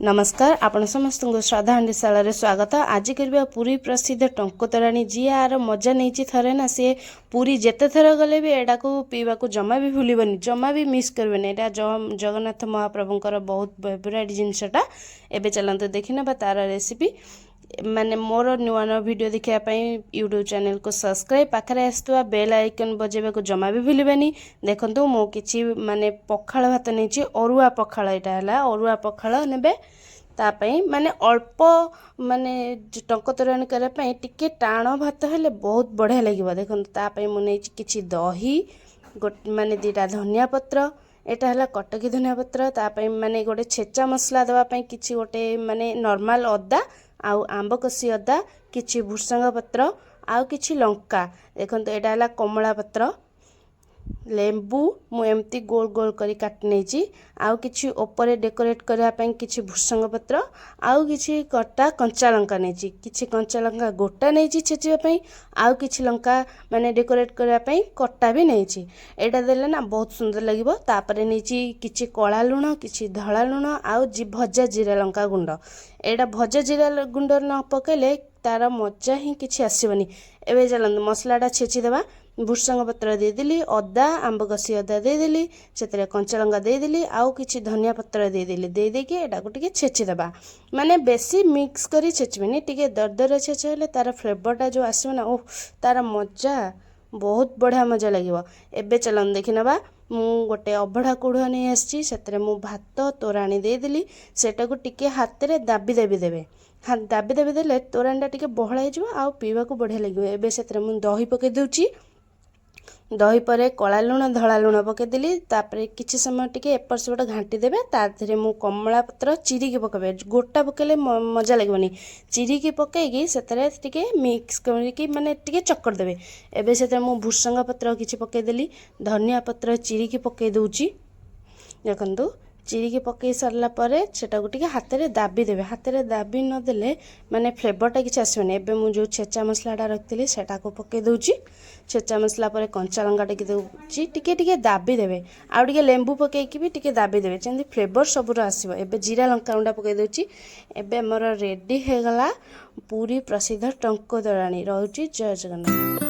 नमस्कार आपण समस्त श्रद्धा हांडीशाला स्वागत। आज करवा पुरी प्रसिद्ध टंकोतराणी जी यार मजा नहीं थरे ना सी पुरी जेते थर गले भी एटा को पीवा को जमा भी भूलबनी जमा भी मिस करबेनि। एटा जगन्नाथ महाप्रभुंकर बहुत फेवरेट जिनसटा। एबे चलते देखि ना तार रेसिपी माने मोर नुआ नुआ वीडियो देखापी यूट्यूब चैनल को सब्सक्राइब पाखे आसुवा बेल आइकन बजेबा को जमा भी भूलबेनि। देखंतु मो किछि माने पखाल भात नहीं अरुआ पखाल एटा हला अरुआ पखाल नेबे तापई माने अल्प माने टंकोतराणी करने टिके टाण भात हेले बहुत बढ़िया लगे। देखो तापई मुझे किछि दही माने दीटा धनिया पत्र एटा हला कटकी धनिया पत्र तापई माने गोटे छेचा मसला देवाई किछि गोटे माने नॉर्मल अदा आउ आंब कसी अदा किछि भुसंग पत्र आउ किछि लंका। देखो एटा हला कमला पत्र लेंबू मु एमती गोल गोल करी काट नहीं आउ किछि ऊपर डेकोरेट करने किछि भुसंग पत्र आउ किछि कटा कंचा लंका नहीं किछि कंचा लंका गोटा नहीं छेचिबा आउ किछि लंका माने डेकोरेट करने कटा भी नहीं एटा देले ना बहुत सुंदर लगिबो। तापरे नहीं किछि कला लुण किछि धला लुण आउ भजा जीरा लंका गुंड एटा भजा जीरा गुंड न पकेले तार मजा ही किछि आसीबनी। एबे चलंतु मसलाटा छेची देबा भुसंग पत्र देदेली अदा आंब कसी अदा देदेली से कंचा लंका देदेली आउ किछि धनिया पत्र देदेली देदेकी एटा को टिके छेची देबा माने बेसी मिक्स करी छेचबेनी टिके दरदर छेचले तार फ्लेवरटा जो आसीबो ना ओह तार मजा बहुत बढ़िया मजा लगिबो। एबे चलन देखि नबा मु गोटे अबढ़ा कुढ़ुआ नहीं आसी से मु भात तोराणी देदेली सेटा को टिके हाथ रे दाबी दाबी देबे हाँ दाबी दाबी देले तोराणीटा टिके बहला हो आ पीवा को बढ़िया लगे। एबे से मु दही पके दूची दही पर कला लुण धला लुण पकईदेली तापर किछि समय टिके एपट सेपट घांटी देबे ताधरे मु कमला पत्र चिरिकी पकेबे गोटा पकेले मजा लगबनी चिरिकी पकईकी सेतरे टिके मिक्स करके माने टिके चक्कर देबे। एबे सेतरे मु भुसंग पत्र किछि पकईदेली धनिया पत्र चिरिकी पकई दूची देखंतु चिरिकी पकई सारला परे सेटा को टिके हाथ रे दाबी देबे हाथ रे दाबी न देले माने फ्लेवरटा किछि आसीबनी। एबे मु जो छेचा मसलाटा रखथिली सेटा को पकई दूची छेचा मसला परे कंचा लंका टिके दूची टिके टिके दाबी देबे आउ टिके लेंबू पकईकी भी टिके दाबी देबे जेंति फ्लेवर सबुर आसीबो। एबे जीरा लंका गुंडा पकई दूची एबे हमर रेडी हे गला पूरी प्रसिद्ध टंकोतराणी। रहउची जय जगन्नाथ।